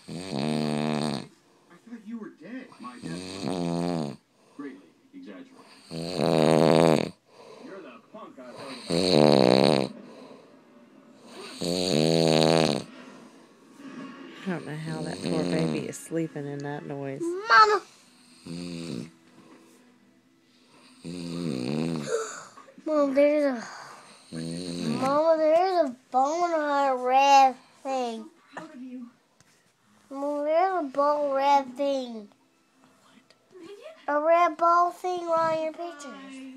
I thought you were dead. My death greatly exaggerated. You're the punk I heard about. I don't know how that poor baby is sleeping in that noise. Mama! Mom, there's a bone on a red thing. Proud of you. Mom, there's a ball red thing. What? A red ball thing on your pictures.